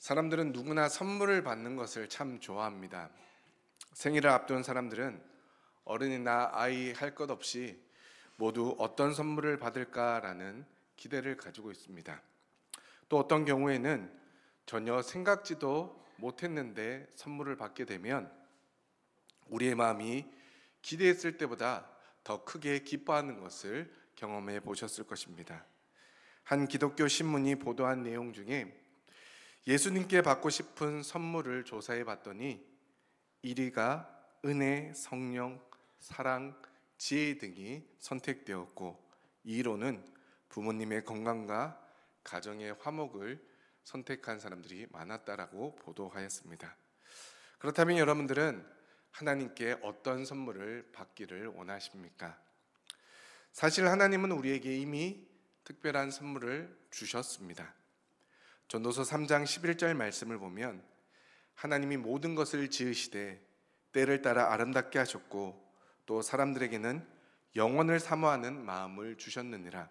사람들은 누구나 선물을 받는 것을 참 좋아합니다. 생일을 앞둔 사람들은 어른이나 아이 할 것 없이 모두 어떤 선물을 받을까라는 기대를 가지고 있습니다. 또 어떤 경우에는 전혀 생각지도 못했는데 선물을 받게 되면 우리의 마음이 기대했을 때보다 더 크게 기뻐하는 것을 경험해 보셨을 것입니다. 한 기독교 신문이 보도한 내용 중에 예수님께 받고 싶은 선물을 조사해 봤더니 1위가 은혜, 성령, 사랑, 지혜 등이 선택되었고 2위로는 부모님의 건강과 가정의 화목을 선택한 사람들이 많았다라고 보도하였습니다. 그렇다면 여러분들은 하나님께 어떤 선물을 받기를 원하십니까? 사실 하나님은 우리에게 이미 특별한 선물을 주셨습니다. 전도서 3장 11절 말씀을 보면 하나님이 모든 것을 지으시되 때를 따라 아름답게 하셨고 또 사람들에게는 영원을 사모하는 마음을 주셨느니라.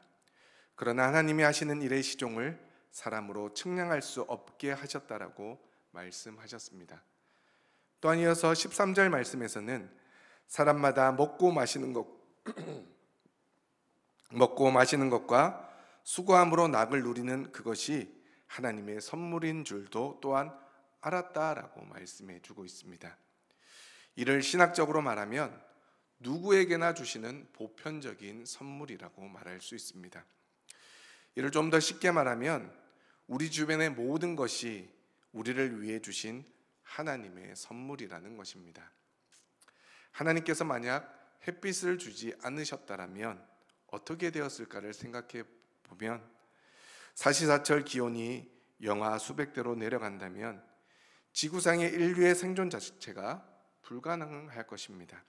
그러나 하나님이 하시는 일의 시종을 사람으로 측량할 수 없게 하셨다라고 말씀하셨습니다. 또한 이어서 13절 말씀에서는 사람마다 먹고 마시는 것과 수고함으로 낙을 누리는 그것이 하나님의 선물인 줄도 또한 알았다라고 말씀해 주고 있습니다. 이를 신학적으로 말하면 누구에게나 주시는 보편적인 선물이라고 말할 수 있습니다. 이를 좀 더 쉽게 말하면 우리 주변의 모든 것이 우리를 위해 주신 하나님의 선물이라는 것입니다. 하나님께서 만약 햇빛을 주지 않으셨다면 어떻게 되었을까를 생각해 보면 사시사철 기온이 영하 수백 도로 내려간다면 지구상의 인류의 생존 자체가 불가능할 것입니다.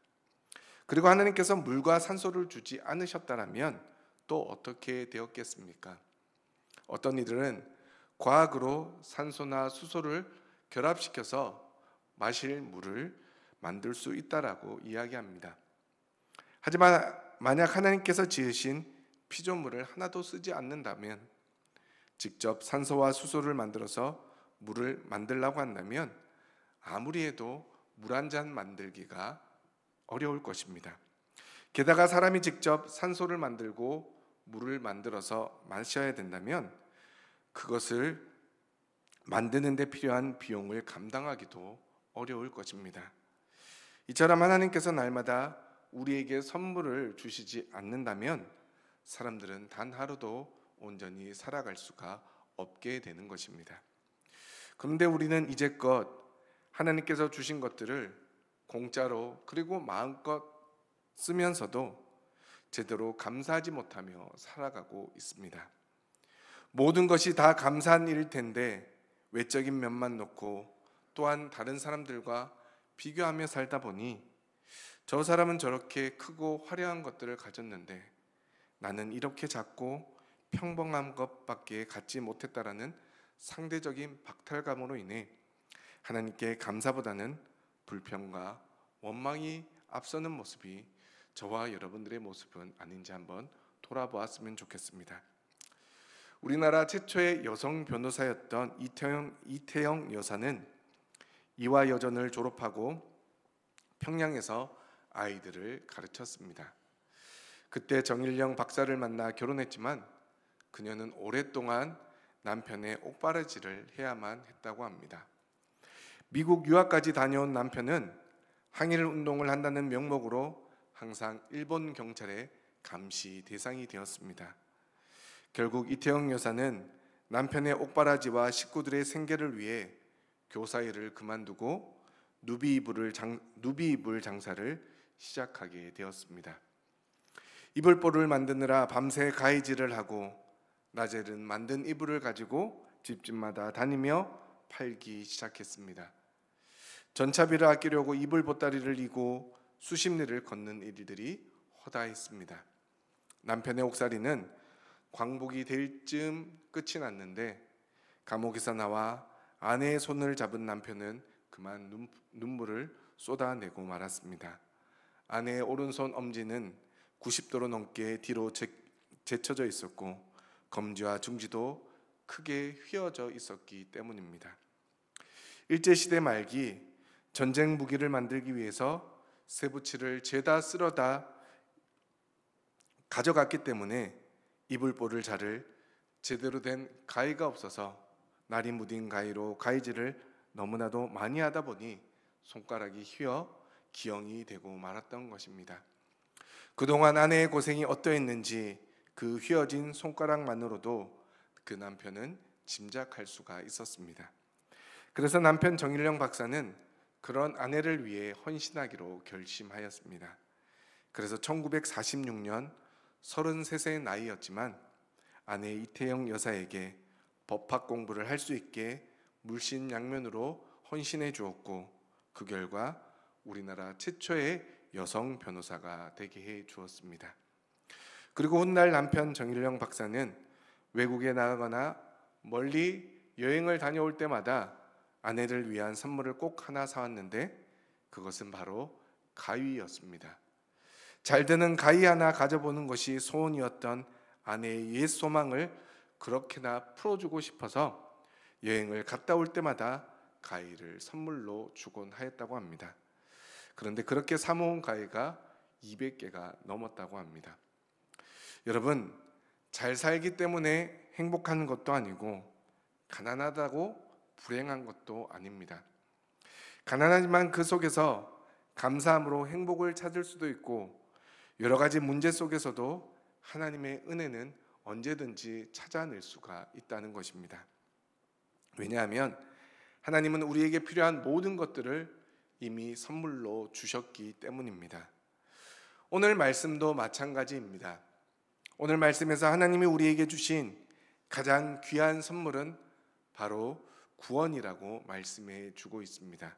그리고 하나님께서 물과 산소를 주지 않으셨다면 또 어떻게 되었겠습니까? 어떤 이들은 과학으로 산소나 수소를 결합시켜서 마실 물을 만들 수 있다라고 이야기합니다. 하지만 만약 하나님께서 지으신 피조물을 하나도 쓰지 않는다면, 직접 산소와 수소를 만들어서 물을 만들려고 한다면 아무리 해도 물 한 잔 만들기가 어려울 것입니다. 게다가 사람이 직접 산소를 만들고 물을 만들어서 마셔야 된다면 그것을 만드는 데 필요한 비용을 감당하기도 어려울 것입니다. 이처럼 하나님께서 날마다 우리에게 선물을 주시지 않는다면 사람들은 단 하루도 온전히 살아갈 수가 없게 되는 것입니다. 그런데 우리는 이제껏 하나님께서 주신 것들을 공짜로 그리고 마음껏 쓰면서도 제대로 감사하지 못하며 살아가고 있습니다. 모든 것이 다 감사한 일일 텐데 외적인 면만 놓고 또한 다른 사람들과 비교하며 살다 보니 저 사람은 저렇게 크고 화려한 것들을 가졌는데 나는 이렇게 작고 평범한 것밖에 갖지 못했다라는 상대적인 박탈감으로 인해 하나님께 감사보다는 불평과 원망이 앞서는 모습이 저와 여러분들의 모습은 아닌지 한번 돌아보았으면 좋겠습니다. 우리나라 최초의 여성 변호사였던 이태영 여사는 이화여전을 졸업하고 평양에서 아이들을 가르쳤습니다. 그때 정일영 박사를 만나 결혼했지만 그녀는 오랫동안 남편의 옥바라지를 해야만 했다고 합니다. 미국 유학까지 다녀온 남편은 항일 운동을 한다는 명목으로 항상 일본 경찰의 감시 대상이 되었습니다. 결국 이태영 여사는 남편의 옥바라지와 식구들의 생계를 위해 교사 일을 그만두고 누비이불 장사를 시작하게 되었습니다. 이불보를 만드느라 밤새 가위질을 하고 낮에는 만든 이불을 가지고 집집마다 다니며 팔기 시작했습니다. 전차비를 아끼려고 이불 보따리를 이고 수십 리를 걷는 일들이 허다했습니다. 남편의 옥살이는 광복이 될 즈음 끝이 났는데 감옥에서 나와 아내의 손을 잡은 남편은 그만 눈물을 쏟아내고 말았습니다. 아내의 오른손 엄지는 90도로 넘게 뒤로 제쳐져 있었고 검지와 중지도 크게 휘어져 있었기 때문입니다. 일제시대 말기 전쟁 무기를 만들기 위해서 쇠붙이를 죄다 쓸어다 가져갔기 때문에 이불보를 자를 제대로 된 가위가 없어서 날이 무딘 가위로 가위질을 너무나도 많이 하다 보니 손가락이 휘어 기형이 되고 말았던 것입니다. 그동안 아내의 고생이 어떠했는지 그 휘어진 손가락만으로도 그 남편은 짐작할 수가 있었습니다. 그래서 남편 정일령 박사는 그런 아내를 위해 헌신하기로 결심하였습니다. 그래서 1946년 33세의 나이였지만 아내 이태영 여사에게 법학 공부를 할 수 있게 물신양면으로 헌신해 주었고, 그 결과 우리나라 최초의 여성 변호사가 되게 해 주었습니다. 그리고 훗날 남편 정일령 박사는 외국에 나가거나 멀리 여행을 다녀올 때마다 아내를 위한 선물을 꼭 하나 사왔는데 그것은 바로 가위였습니다. 잘 드는 가위 하나 가져보는 것이 소원이었던 아내의 옛 소망을 그렇게나 풀어주고 싶어서 여행을 갔다 올 때마다 가위를 선물로 주곤 하였다고 합니다. 그런데 그렇게 사모은 가위가 200개가 넘었다고 합니다. 여러분, 잘 살기 때문에 행복한 것도 아니고 가난하다고 불행한 것도 아닙니다. 가난하지만 그 속에서 감사함으로 행복을 찾을 수도 있고, 여러 가지 문제 속에서도 하나님의 은혜는 언제든지 찾아낼 수가 있다는 것입니다. 왜냐하면 하나님은 우리에게 필요한 모든 것들을 이미 선물로 주셨기 때문입니다. 오늘 말씀도 마찬가지입니다. 오늘 말씀에서 하나님이 우리에게 주신 가장 귀한 선물은 바로 구원이라고 말씀해 주고 있습니다.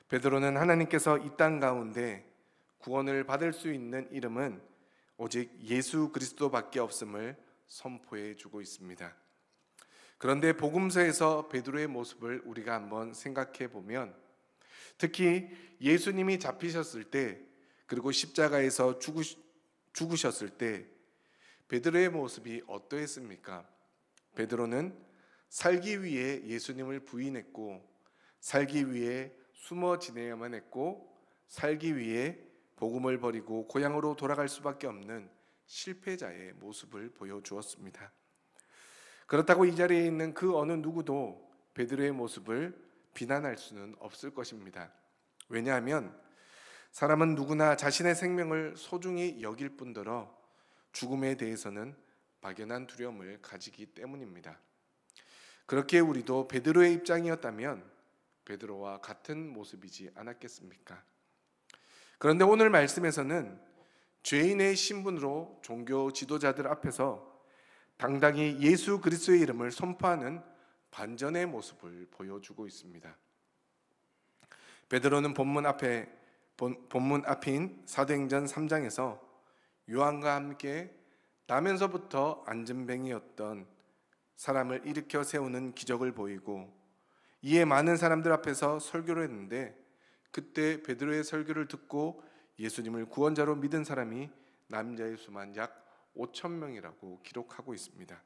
베드로는 하나님께서 이 땅 가운데 구원을 받을 수 있는 이름은 오직 예수 그리스도밖에 없음을 선포해 주고 있습니다. 그런데 복음서에서 베드로의 모습을 우리가 한번 생각해 보면, 특히 예수님이 잡히셨을 때 그리고 십자가에서 죽으셨을 때 베드로의 모습이 어떠했습니까? 베드로는 살기 위해 예수님을 부인했고, 살기 위해 숨어 지내야만 했고, 살기 위해 복음을 버리고 고향으로 돌아갈 수밖에 없는 실패자의 모습을 보여주었습니다. 그렇다고 이 자리에 있는 그 어느 누구도 베드로의 모습을 비난할 수는 없을 것입니다. 왜냐하면 사람은 누구나 자신의 생명을 소중히 여길 뿐더러 죽음에 대해서는 막연한 두려움을 가지기 때문입니다. 그렇게 우리도 베드로의 입장이었다면 베드로와 같은 모습이지 않았겠습니까? 그런데 오늘 말씀에서는 죄인의 신분으로 종교 지도자들 앞에서 당당히 예수 그리스도의 이름을 선포하는 반전의 모습을 보여주고 있습니다. 베드로는 본문 앞인 사도행전 3장에서 요한과 함께 나면서부터 안전뱅이였던 사람을 일으켜 세우는 기적을 보이고, 이에 많은 사람들 앞에서 설교를 했는데, 그때 베드로의 설교를 듣고 예수님을 구원자로 믿은 사람이 남자의 수만 약 5,000명이라고 기록하고 있습니다.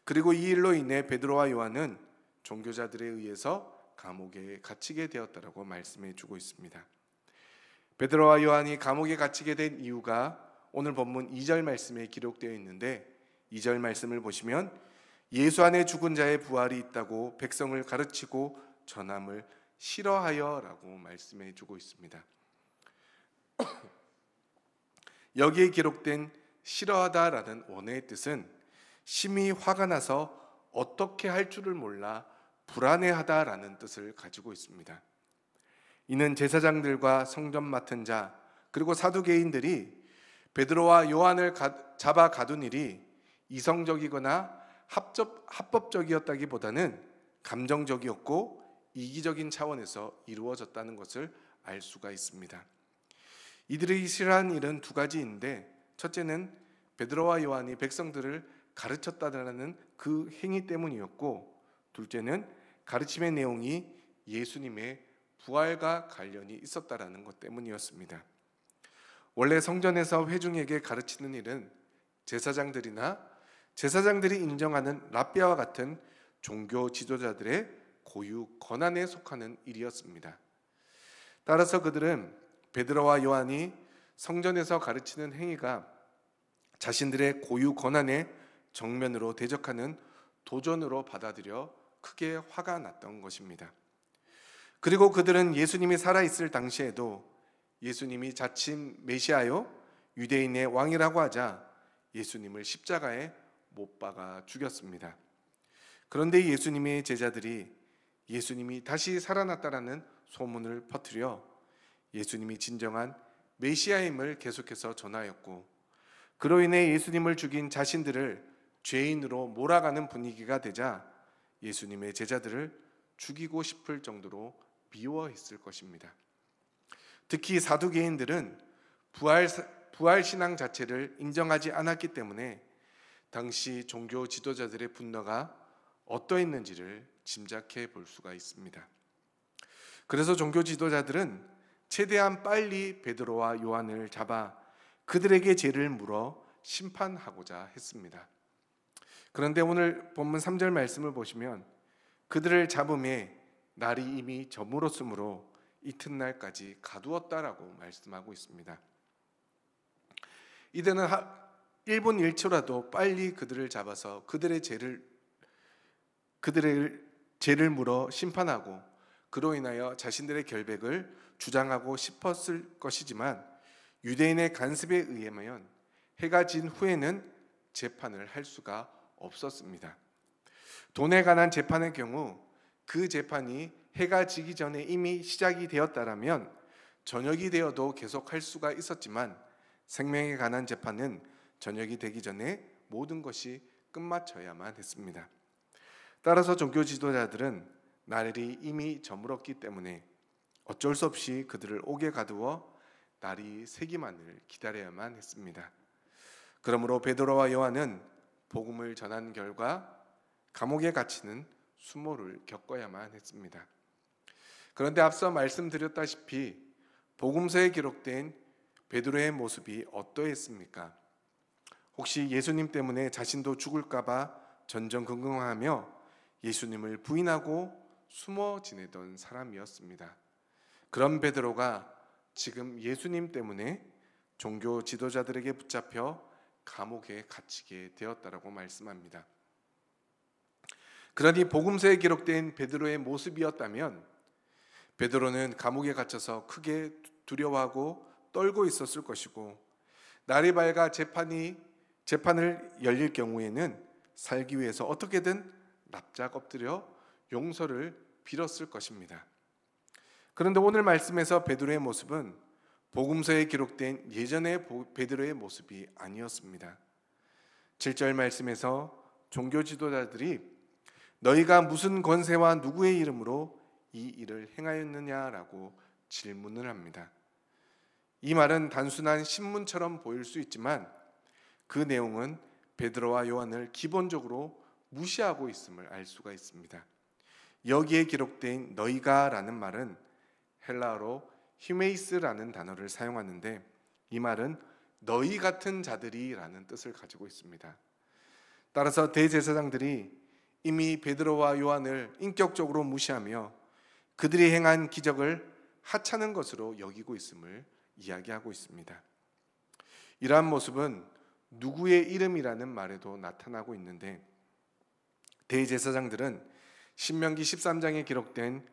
그리고 이 일로 인해 베드로와 요한은 종교자들에 의해서 감옥에 갇히게 되었다라고 말씀해 주고 있습니다. 베드로와 요한이 감옥에 갇히게 된 이유가 오늘 본문 2절 말씀에 기록되어 있는데, 2절 말씀을 보시면 예수 안에 죽은 자의 부활이 있다고 백성을 가르치고 전함을 싫어하여라고 말씀해 주고 있습니다. 여기에 기록된 싫어하다라는 원어의 뜻은 심히 화가 나서 어떻게 할 줄을 몰라 불안해하다라는 뜻을 가지고 있습니다. 이는 제사장들과 성전 맡은 자 그리고 사두개인들이 베드로와 요한을 잡아 가둔 일이 이성적이거나 합법적이었다기보다는 감정적이었고 이기적인 차원에서 이루어졌다는 것을 알 수가 있습니다. 이들이 싫어한 일은 두 가지인데, 첫째는 베드로와 요한이 백성들을 가르쳤다는 그 행위 때문이었고, 둘째는 가르침의 내용이 예수님의 부활과 관련이 있었다는 것 때문이었습니다. 원래 성전에서 회중에게 가르치는 일은 제사장들이 인정하는 랍비와 같은 종교 지도자들의 고유 권한에 속하는 일이었습니다. 따라서 그들은 베드로와 요한이 성전에서 가르치는 행위가 자신들의 고유 권한에 정면으로 대적하는 도전으로 받아들여 크게 화가 났던 것입니다. 그리고 그들은 예수님이 살아있을 당시에도 예수님이 자칭 메시아요 유대인의 왕이라고 하자 예수님을 십자가에 못 박아 죽였습니다. 그런데 예수님의 제자들이 예수님이 다시 살아났다라는 소문을 퍼뜨려 예수님이 진정한 메시아임을 계속해서 전하였고, 그로 인해 예수님을 죽인 자신들을 죄인으로 몰아가는 분위기가 되자 예수님의 제자들을 죽이고 싶을 정도로 미워했을 것입니다. 특히 사두개인들은 부활 신앙 자체를 인정하지 않았기 때문에 당시 종교 지도자들의 분노가 어떠했는지를 짐작해 볼 수가 있습니다. 그래서 종교 지도자들은 최대한 빨리 베드로와 요한을 잡아 그들에게 죄를 물어 심판하고자 했습니다. 그런데 오늘 본문 3절 말씀을 보시면 그들을 잡음에 날이 이미 저물었으므로 이튿날까지 가두었다라고 말씀하고 있습니다. 이들은 1분 1초라도 빨리 그들을 잡아서 그들의 죄를 물어 심판하고 그로 인하여 자신들의 결백을 주장하고 싶었을 것이지만 유대인의 간섭에 의하면 해가 진 후에는 재판을 할 수가 없었습니다. 돈에 관한 재판의 경우 그 재판이 해가 지기 전에 이미 시작이 되었다라면 저녁이 되어도 계속할 수가 있었지만 생명에 관한 재판은 저녁이 되기 전에 모든 것이 끝마쳐야만 했습니다. 따라서 종교 지도자들은 날이 이미 저물었기 때문에 어쩔 수 없이 그들을 옥에 가두어 날이 새기만을 기다려야만 했습니다. 그러므로 베드로와 요한은 복음을 전한 결과 감옥에 갇히는 수모를 겪어야만 했습니다. 그런데 앞서 말씀드렸다시피 복음서에 기록된 베드로의 모습이 어떠했습니까? 혹시 예수님 때문에 자신도 죽을까 봐 전전긍긍하며 예수님을 부인하고 숨어 지내던 사람이었습니다. 그런 베드로가 지금 예수님 때문에 종교 지도자들에게 붙잡혀 감옥에 갇히게 되었다라고 말씀합니다. 그러니 복음서에 기록된 베드로의 모습이었다면 베드로는 감옥에 갇혀서 크게 두려워하고 떨고 있었을 것이고, 날이 밝아 재판을 열릴 경우에는 살기 위해서 어떻게든 납작 엎드려 용서를 빌었을 것입니다. 그런데 오늘 말씀에서 베드로의 모습은 복음서에 기록된 예전의 베드로의 모습이 아니었습니다. 7절 말씀에서 종교 지도자들이 너희가 무슨 권세와 누구의 이름으로 이 일을 행하였느냐라고 질문을 합니다. 이 말은 단순한 신문처럼 보일 수 있지만 그 내용은 베드로와 요한을 기본적으로 무시하고 있음을 알 수가 있습니다. 여기에 기록된 너희가라는 말은 헬라어로 히메이스라는 단어를 사용하는데 이 말은 너희 같은 자들이라는 뜻을 가지고 있습니다. 따라서 대제사장들이 이미 베드로와 요한을 인격적으로 무시하며 그들이 행한 기적을 하찮은 것으로 여기고 있음을 이야기하고 있습니다. 이러한 모습은 누구의 이름이라는 말에도 나타나고 있는데 대제사장들은 신명기 13장에 기록된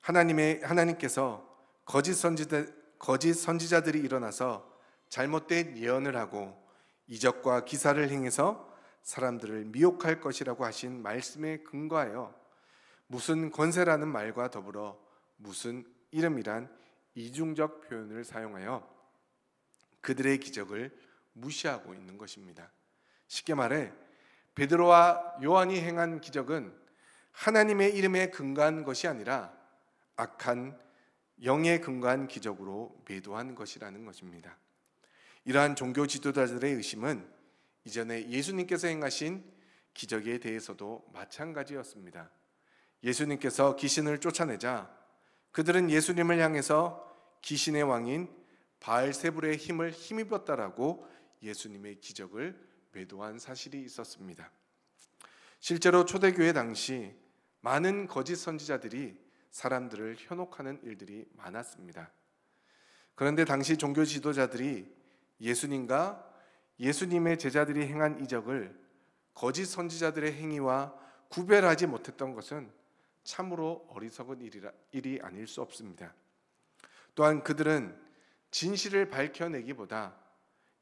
하나님께서 거짓 선지자들이 일어나서 잘못된 예언을 하고 이적과 기사를 행해서 사람들을 미혹할 것이라고 하신 말씀에 근거하여 무슨 권세라는 말과 더불어 무슨 이름이란 이중적 표현을 사용하여 그들의 기적을 무시하고 있는 것입니다. 쉽게 말해 베드로와 요한이 행한 기적은 하나님의 이름에 근거한 것이 아니라 악한 영에 근거한 기적으로 매도한 것이라는 것입니다. 이러한 종교 지도자들의 의심은 이전에 예수님께서 행하신 기적에 대해서도 마찬가지였습니다. 예수님께서 귀신을 쫓아내자 그들은 예수님을 향해서 귀신의 왕인 바알세불의 힘을 힘입었다라고 예수님의 기적을 매도한 사실이 있었습니다. 실제로 초대교회 당시 많은 거짓 선지자들이 사람들을 현혹하는 일들이 많았습니다. 그런데 당시 종교 지도자들이 예수님과 예수님의 제자들이 행한 이적을 거짓 선지자들의 행위와 구별하지 못했던 것은 참으로 어리석은 일이 아닐 수 없습니다. 또한 그들은 진실을 밝혀내기보다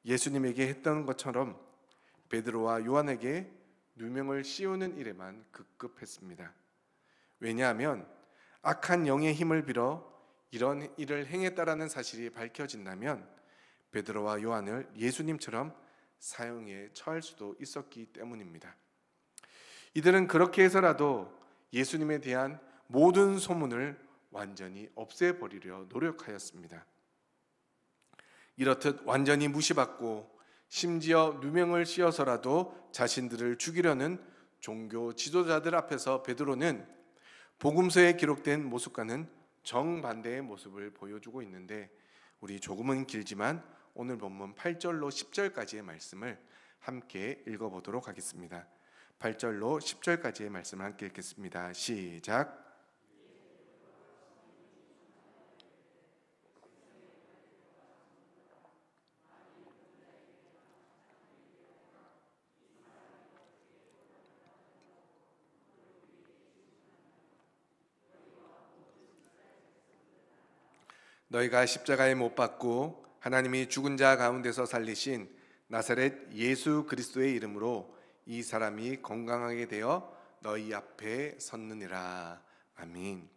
예수님에게 했던 것처럼 베드로와 요한에게 누명을 씌우는 일에만 급급했습니다. 왜냐하면 악한 영의 힘을 빌어 이런 일을 행했다라는 사실이 밝혀진다면 베드로와 요한을 예수님처럼 사형에 처할 수도 있었기 때문입니다. 이들은 그렇게 해서라도 예수님에 대한 모든 소문을 완전히 없애버리려 노력하였습니다. 이렇듯 완전히 무시받고 심지어 누명을 씌워서라도 자신들을 죽이려는 종교 지도자들 앞에서 베드로는 복음서에 기록된 모습과는 정반대의 모습을 보여주고 있는데, 우리 조금은 길지만 오늘 본문 8절로 10절까지의 말씀을 함께 읽어보도록 하겠습니다. 8절로 10절까지의 말씀을 함께 읽겠습니다. 시작. 너희가 십자가에 못 박고 하나님이 죽은 자 가운데서 살리신 나사렛 예수 그리스도의 이름으로 이 사람이 건강하게 되어 너희 앞에 섰느니라. 아멘.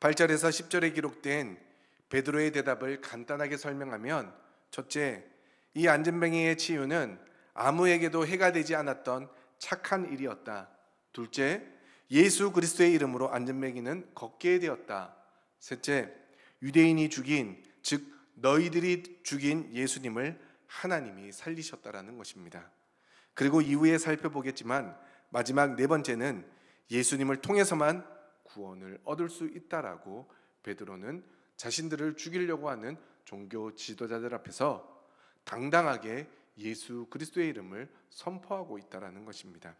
8절에서 10절에 기록된 베드로의 대답을 간단하게 설명하면, 첫째, 이 안진뱅이의 치유는 아무에게도 해가 되지 않았던 착한 일이었다. 둘째, 예수 그리스도의 이름으로 안진뱅이는 걷게 되었다. 셋째, 유대인이 죽인, 즉 너희들이 죽인 예수님을 하나님이 살리셨다라는 것입니다. 그리고 이후에 살펴보겠지만 마지막 네 번째는 예수님을 통해서만 구원을 얻을 수 있다라고 베드로는 자신들을 죽이려고 하는 종교 지도자들 앞에서 당당하게 예수 그리스도의 이름을 선포하고 있다라는 것입니다.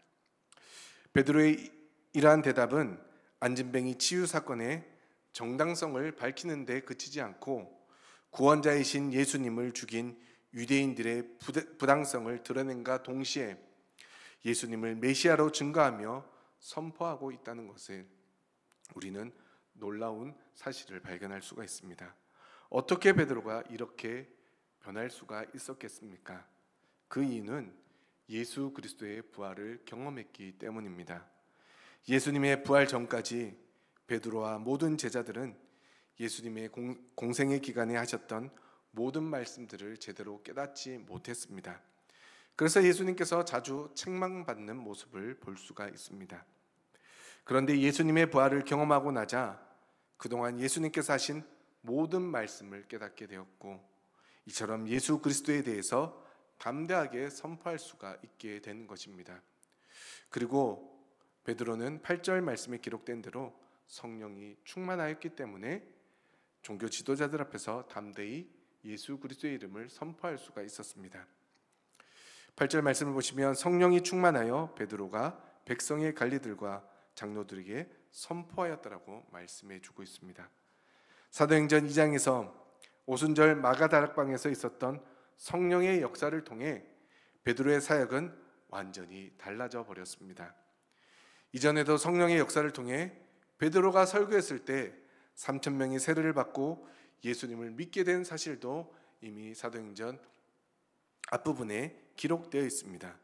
베드로의 이러한 대답은 안진뱅이 치유 사건의 정당성을 밝히는 데 그치지 않고 구원자이신 예수님을 죽인 유대인들의 부당성을 드러낸과 동시에 예수님을 메시아로 증거하며 선포하고 있다는 것을 우리는 놀라운 사실을 발견할 수가 있습니다. 어떻게 베드로가 이렇게 변할 수가 있었겠습니까? 그 이유는 예수 그리스도의 부활을 경험했기 때문입니다. 예수님의 부활 전까지 베드로와 모든 제자들은 예수님의 공생의 기간에 하셨던 모든 말씀들을 제대로 깨닫지 못했습니다. 그래서 예수님께서 자주 책망받는 모습을 볼 수가 있습니다. 그런데 예수님의 부활을 경험하고 나자 그동안 예수님께서 하신 모든 말씀을 깨닫게 되었고, 이처럼 예수 그리스도에 대해서 담대하게 선포할 수가 있게 된 것입니다. 그리고 베드로는 8절 말씀에 기록된 대로 성령이 충만하였기 때문에 종교 지도자들 앞에서 담대히 예수 그리스도의 이름을 선포할 수가 있었습니다. 8절 말씀을 보시면 성령이 충만하여 베드로가 백성의 관리들과 장로들에게 선포하였다라고 말씀해 주고 있습니다. 사도행전 2장에서 오순절 마가다락방에서 있었던 성령의 역사를 통해 베드로의 사역은 완전히 달라져 버렸습니다. 이전에도 성령의 역사를 통해 베드로가 설교했을 때 3,000명이 세례를 받고 예수님을 믿게 된 사실도 이미 사도행전 앞부분에 기록되어 있습니다.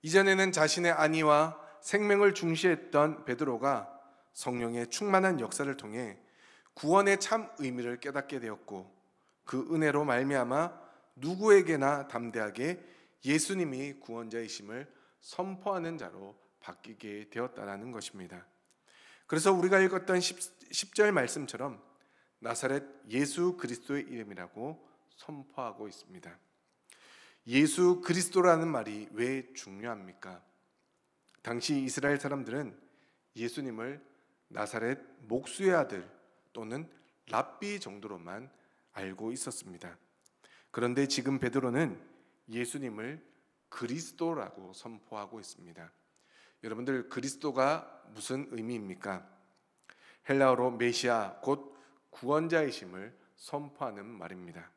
이전에는 자신의 안위와 생명을 중시했던 베드로가 성령의 충만한 역사를 통해 구원의 참 의미를 깨닫게 되었고, 그 은혜로 말미암아 누구에게나 담대하게 예수님이 구원자이심을 선포하는 자로 바뀌게 되었다는 것입니다. 그래서 우리가 읽었던 10절 말씀처럼 나사렛 예수 그리스도의 이름이라고 선포하고 있습니다. 예수 그리스도라는 말이 왜 중요합니까? 당시 이스라엘 사람들은 예수님을 나사렛 목수의 아들 또는 랍비 정도로만 알고 있었습니다. 그런데 지금 베드로는 예수님을 그리스도라고 선포하고 있습니다. 여러분들 그리스도가 무슨 의미입니까? 헬라어로 메시아 곧 구원자이심을 선포하는 말입니다.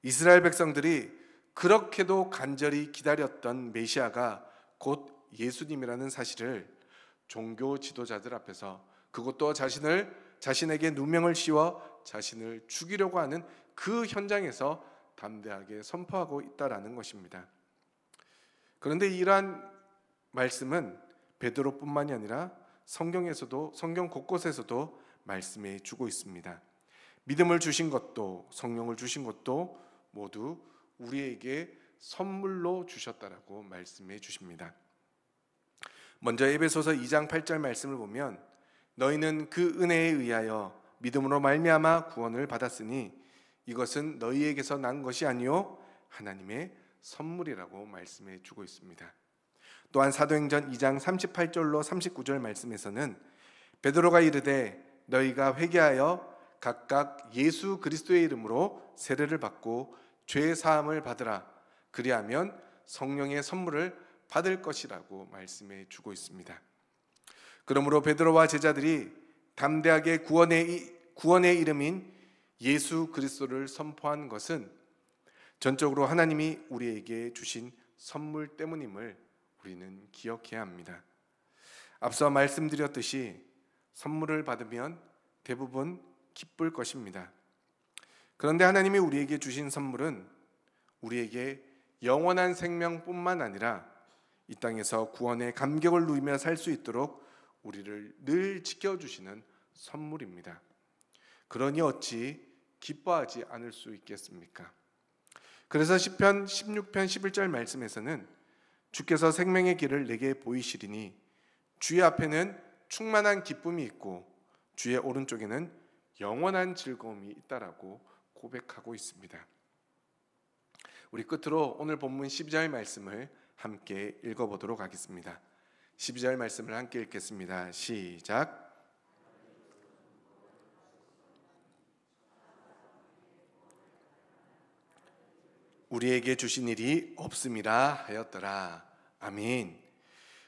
이스라엘 백성들이 그렇게도 간절히 기다렸던 메시아가 곧 예수님이라는 사실을 종교 지도자들 앞에서, 그것도 자신에게 누명을 씌워 자신을 죽이려고 하는 그 현장에서 담대하게 선포하고 있다라는 것입니다. 그런데 이러한 말씀은 베드로뿐만이 아니라 성경 곳곳에서도 말씀해 주고 있습니다. 믿음을 주신 것도 성령을 주신 것도 모두 우리에게 선물로 주셨다라고 말씀해 주십니다. 먼저 에베소서 2장 8절 말씀을 보면 너희는 그 은혜에 의하여 믿음으로 말미암아 구원을 받았으니 이것은 너희에게서 난 것이 아니요 하나님의 선물이라고 말씀해 주고 있습니다. 또한 사도행전 2장 38절로 39절 말씀에서는 베드로가 이르되 너희가 회개하여 각각 예수 그리스도의 이름으로 세례를 받고 죄 사함을 받으라 그리하면 성령의 선물을 받을 것이라고 말씀해 주고 있습니다. 그러므로 베드로와 제자들이 담대하게 구원의 이름인 예수 그리스도를 선포한 것은 전적으로 하나님이 우리에게 주신 선물 때문임을 우리는 기억해야 합니다. 앞서 말씀드렸듯이 선물을 받으면 대부분 기쁠 것입니다. 그런데 하나님이 우리에게 주신 선물은 우리에게 영원한 생명뿐만 아니라 이 땅에서 구원의 감격을 누리며 살 수 있도록 우리를 늘 지켜주시는 선물입니다. 그러니 어찌 기뻐하지 않을 수 있겠습니까? 그래서 시편 16편 11절 말씀에서는 주께서 생명의 길을 내게 보이시리니 주의 앞에는 충만한 기쁨이 있고 주의 오른쪽에는 영원한 즐거움이 있다라고 고백하고 있습니다. 우리 끝으로 오늘 본문 12절 말씀을 함께 읽어보도록 하겠습니다. 12절 말씀을 함께 읽겠습니다. 시작. 우리에게 주신 일이 없음이라 하였더라. 아멘.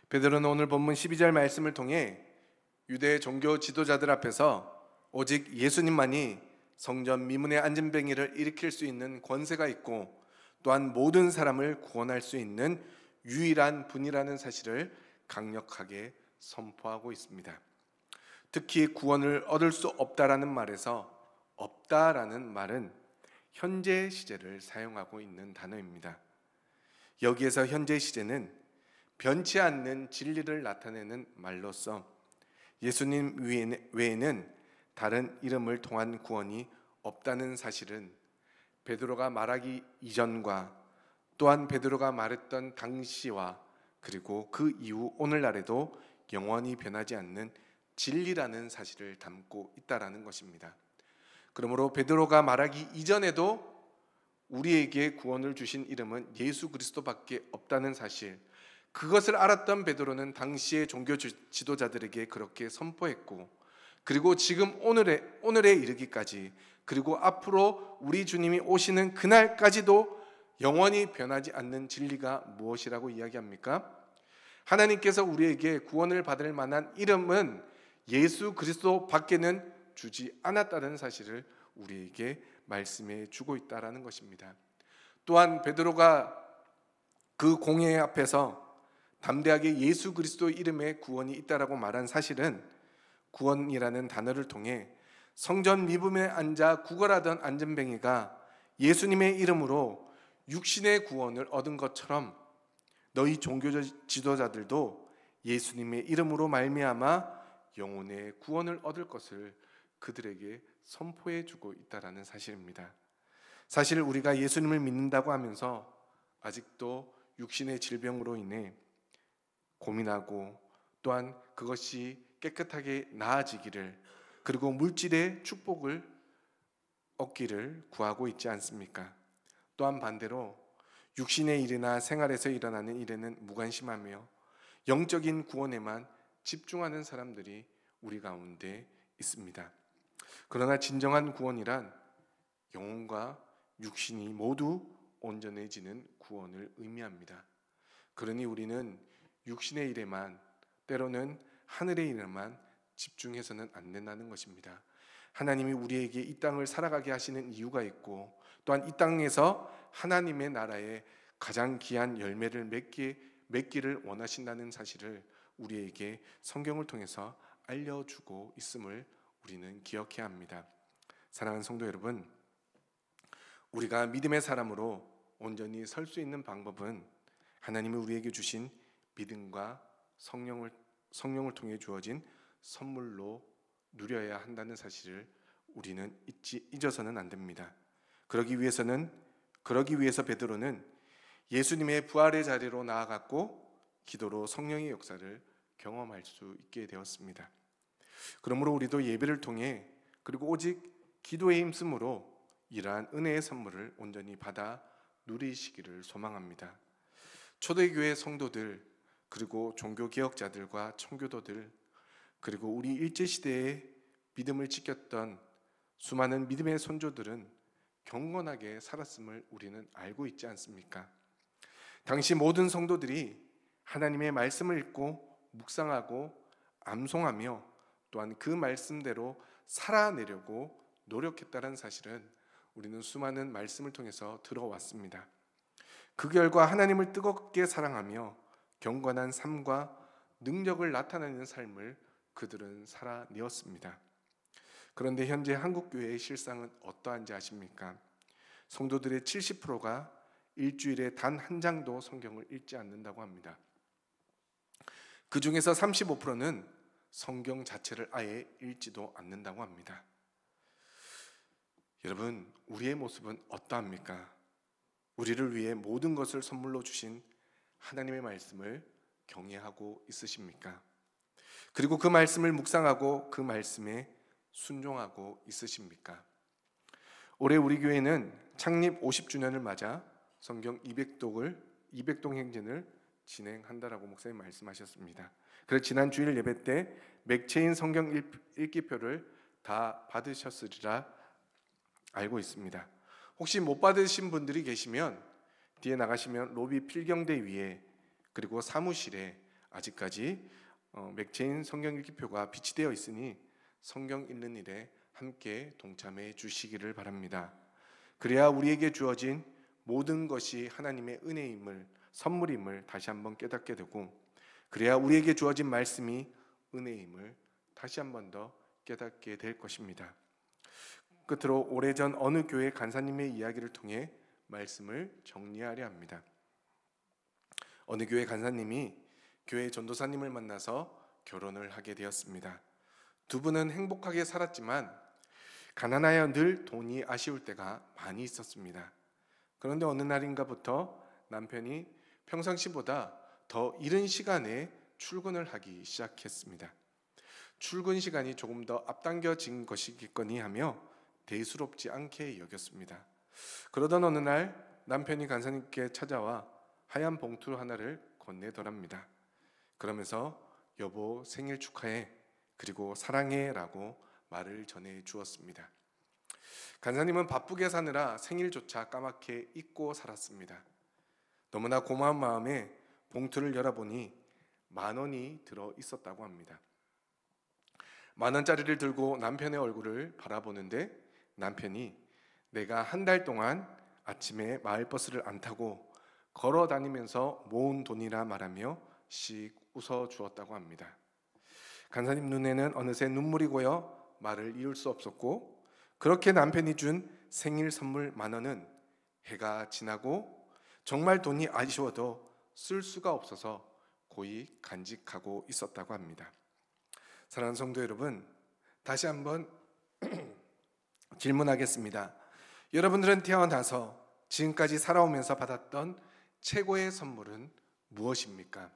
베드로는 오늘 본문 12절 말씀을 통해 유대 종교 지도자들 앞에서 오직 예수님만이 성전 미문의 안진뱅이를 일으킬 수 있는 권세가 있고 또한 모든 사람을 구원할 수 있는 유일한 분이라는 사실을 강력하게 선포하고 있습니다. 특히 구원을 얻을 수 없다라는 말에서 없다라는 말은 현재 시제를 사용하고 있는 단어입니다. 여기에서 현재 시제는 변치 않는 진리를 나타내는 말로서 예수님 외에는 다른 이름을 통한 구원이 없다는 사실은 베드로가 말하기 이전과 또한 베드로가 말했던 당시와 그리고 그 이후 오늘날에도 영원히 변하지 않는 진리라는 사실을 담고 있다라는 것입니다. 그러므로 베드로가 말하기 이전에도 우리에게 구원을 주신 이름은 예수 그리스도밖에 없다는 사실, 그것을 알았던 베드로는 당시의 종교 지도자들에게 그렇게 선포했고, 그리고 지금 오늘에 이르기까지, 그리고 앞으로 우리 주님이 오시는 그날까지도 영원히 변하지 않는 진리가 무엇이라고 이야기합니까? 하나님께서 우리에게 구원을 받을 만한 이름은 예수 그리스도 밖에는 주지 않았다는 사실을 우리에게 말씀해 주고 있다라는 것입니다. 또한 베드로가 그 공회 앞에서 담대하게 예수 그리스도 이름에 구원이 있다라고 말한 사실은 구원이라는 단어를 통해 성전 미분에 앉아 구걸하던 안전뱅이가 예수님의 이름으로 육신의 구원을 얻은 것처럼 너희 종교 지도자들도 예수님의 이름으로 말미암아 영혼의 구원을 얻을 것을 그들에게 선포해 주고 있다라는 사실입니다. 사실 우리가 예수님을 믿는다고 하면서 아직도 육신의 질병으로 인해 고민하고 또한 그것이 깨끗하게 나아지기를, 그리고 물질의 축복을 얻기를 구하고 있지 않습니까? 또한 반대로 육신의 일이나 생활에서 일어나는 일에는 무관심하며 영적인 구원에만 집중하는 사람들이 우리 가운데 있습니다. 그러나 진정한 구원이란 영혼과 육신이 모두 온전해지는 구원을 의미합니다. 그러니 우리는 육신의 일에만 때로는 하늘의 일에만 집중해서는 안 된다는 것입니다. 하나님이 우리에게 이 땅을 살아가게 하시는 이유가 있고, 또한 이 땅에서 하나님의 나라의 가장 귀한 열매를 맺기를 원하신다는 사실을 우리에게 성경을 통해서 알려주고 있음을 우리는 기억해야 합니다. 사랑하는 성도 여러분, 우리가 믿음의 사람으로 온전히 설 수 있는 방법은 하나님이 우리에게 주신 믿음과 성령을 통해 주어진 선물로 누려야 한다는 사실을 우리는 잊어서는 안 됩니다. 그러기 위해서 베드로는 예수님의 부활의 자리로 나아갔고 기도로 성령의 역사를 경험할 수 있게 되었습니다. 그러므로 우리도 예배를 통해, 그리고 오직 기도에 힘쓰므로 이러한 은혜의 선물을 온전히 받아 누리시기를 소망합니다. 초대교회 성도들, 그리고 종교개혁자들과 청교도들, 그리고 우리 일제시대에 믿음을 지켰던 수많은 믿음의 선조들은 경건하게 살았음을 우리는 알고 있지 않습니까? 당시 모든 성도들이 하나님의 말씀을 읽고 묵상하고 암송하며 또한 그 말씀대로 살아내려고 노력했다는 사실은 우리는 수많은 말씀을 통해서 들어왔습니다. 그 결과 하나님을 뜨겁게 사랑하며 경건한 삶과 능력을 나타내는 삶을 그들은 살아내었습니다. 그런데 현재 한국교회의 실상은 어떠한지 아십니까? 성도들의 70%가 일주일에 단 한 장도 성경을 읽지 않는다고 합니다. 그 중에서 35%는 성경 자체를 아예 읽지도 않는다고 합니다. 여러분, 우리의 모습은 어떠합니까? 우리를 위해 모든 것을 선물로 주신 하나님의 말씀을 경외하고 있으십니까? 그리고 그 말씀을 묵상하고 그 말씀에 순종하고 있으십니까? 올해 우리 교회는 창립 50주년을 맞아 성경 200동 행진을 진행한다라고 목사님 말씀하셨습니다. 그래서 지난 주일 예배 때 맥체인 성경 읽기표를 다 받으셨으리라 알고 있습니다. 혹시 못 받으신 분들이 계시면 뒤에 나가시면 로비 필경대 위에, 그리고 사무실에 아직까지 맥체인 성경 읽기표가 비치되어 있으니 성경 읽는 일에 함께 동참해 주시기를 바랍니다. 그래야 우리에게 주어진 모든 것이 하나님의 은혜임을, 선물임을 다시 한번 깨닫게 되고, 그래야 우리에게 주어진 말씀이 은혜임을 다시 한번 더 깨닫게 될 것입니다. 끝으로 오래전 어느 교회 간사님의 이야기를 통해 말씀을 정리하려 합니다. 어느 교회 간사님이 교회 전도사님을 만나서 결혼을 하게 되었습니다. 두 분은 행복하게 살았지만 가난하여 늘 돈이 아쉬울 때가 많이 있었습니다. 그런데 어느 날인가부터 남편이 평상시보다 더 이른 시간에 출근을 하기 시작했습니다. 출근 시간이 조금 더 앞당겨진 것이겠거니 하며 대수롭지 않게 여겼습니다. 그러던 어느 날 남편이 간사님께 찾아와 하얀 봉투 하나를 건네더랍니다. 그러면서 여보 생일 축하해, 그리고 사랑해 라고 말을 전해 주었습니다. 간사님은 바쁘게 사느라 생일조차 까맣게 잊고 살았습니다. 너무나 고마운 마음에 봉투를 열어보니 10,000원이 들어 있었다고 합니다. 10,000원짜리를 들고 남편의 얼굴을 바라보는데 남편이 내가 한 달 동안 아침에 마을버스를 안 타고 걸어 다니면서 모은 돈이라 말하며 씩 웃어 주었다고 합니다. 간사님 눈에는 어느새 눈물이 고여 말을 이을 수 없었고, 그렇게 남편이 준 생일 선물 10,000원은 해가 지나고 정말 돈이 아쉬워도 쓸 수가 없어서 고이 간직하고 있었다고 합니다. 사랑하는 성도 여러분, 다시 한번 질문하겠습니다. 여러분들은 태어나서 지금까지 살아오면서 받았던 최고의 선물은 무엇입니까?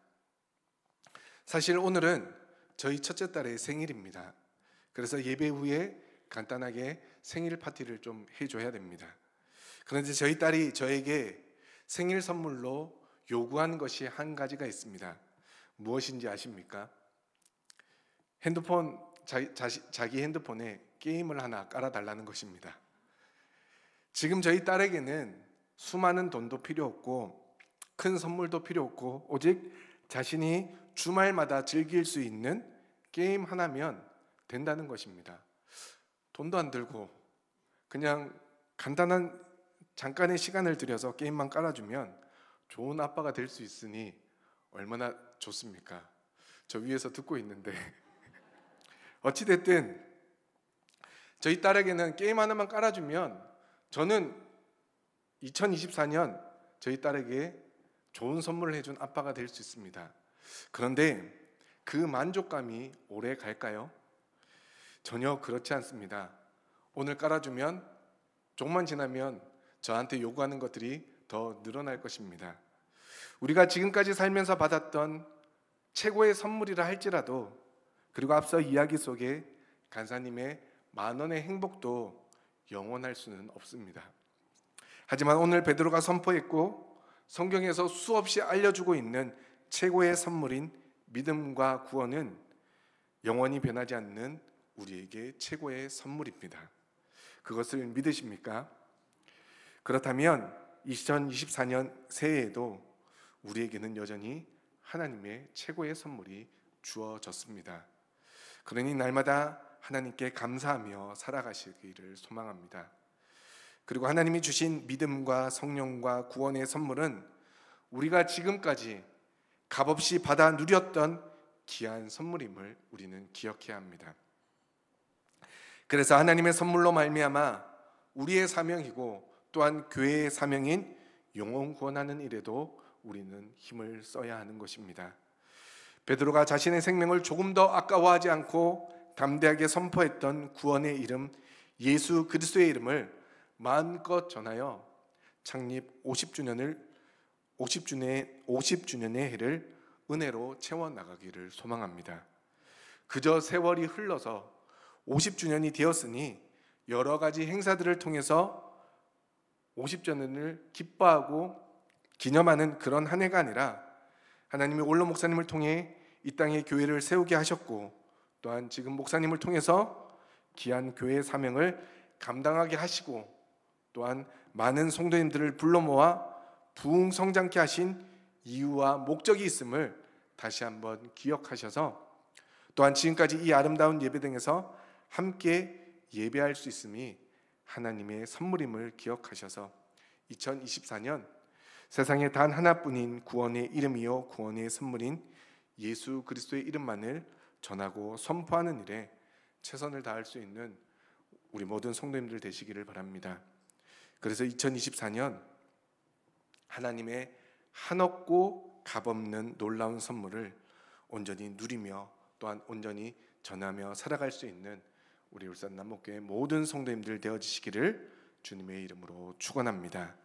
사실 오늘은 저희 첫째 딸의 생일입니다. 그래서 예배 후에 간단하게 생일 파티를 좀 해줘야 됩니다. 그런데 저희 딸이 저에게 생일 선물로 요구한 것이 한 가지가 있습니다. 무엇인지 아십니까? 핸드폰, 자기 핸드폰에 게임을 하나 깔아달라는 것입니다. 지금 저희 딸에게는 수많은 돈도 필요 없고 큰 선물도 필요 없고 오직 자신이 주말마다 즐길 수 있는 게임 하나면 된다는 것입니다. 돈도 안 들고 그냥 간단한 잠깐의 시간을 들여서 게임만 깔아주면 좋은 아빠가 될 수 있으니 얼마나 좋습니까? 저 위에서 듣고 있는데 어찌됐든 저희 딸에게는 게임 하나만 깔아주면 저는 2024년 저희 딸에게 좋은 선물을 해준 아빠가 될 수 있습니다. 그런데 그 만족감이 오래 갈까요? 전혀 그렇지 않습니다. 오늘 깔아주면 조금만 지나면 저한테 요구하는 것들이 더 늘어날 것입니다. 우리가 지금까지 살면서 받았던 최고의 선물이라 할지라도, 그리고 앞서 이야기 속에 간사님의 10,000원의 행복도 영원할 수는 없습니다. 하지만 오늘 베드로가 선포했고 성경에서 수없이 알려주고 있는 최고의 선물인 믿음과 구원은 영원히 변하지 않는 우리에게 최고의 선물입니다. 그것을 믿으십니까? 그렇다면 2024년 새해에도 우리에게는 여전히 하나님의 최고의 선물이 주어졌습니다. 그러니 날마다 하나님께 감사하며 살아가시기를 소망합니다. 그리고 하나님이 주신 믿음과 성령과 구원의 선물은 우리가 지금까지 값없이 받아 누렸던 귀한 선물임을 우리는 기억해야 합니다. 그래서 하나님의 선물로 말미암아 우리의 사명이고 또한 교회의 사명인 영혼 구원하는 일에도 우리는 힘을 써야 하는 것입니다. 베드로가 자신의 생명을 조금 더 아까워하지 않고 담대하게 선포했던 구원의 이름 예수 그리스도의 이름을 마음껏 전하여 창립 50주년의 해를 은혜로 채워나가기를 소망합니다. 그저 세월이 흘러서 50주년이 되었으니 여러 가지 행사들을 통해서 50주년을 기뻐하고 기념하는 그런 한 해가 아니라 하나님이 올로 목사님을 통해 이 땅에 교회를 세우게 하셨고 또한 지금 목사님을 통해서 귀한 교회의 사명을 감당하게 하시고 또한 많은 성도님들을 불러 모아 부흥 성장케 하신 이유와 목적이 있음을 다시 한번 기억하셔서 또한 지금까지 이 아름다운 예배당에서 함께 예배할 수 있음이 하나님의 선물임을 기억하셔서 2024년 세상에 단 하나뿐인 구원의 이름이요 구원의 선물인 예수 그리스도의 이름만을 전하고 선포하는 일에 최선을 다할 수 있는 우리 모든 성도님들 되시기를 바랍니다. 그래서 2024년 하나님의 한없고 값없는 놀라운 선물을 온전히 누리며 또한 온전히 전하며 살아갈 수 있는 우리 울산 남목교회 모든 성도님들 되어지시기를 주님의 이름으로 축원합니다.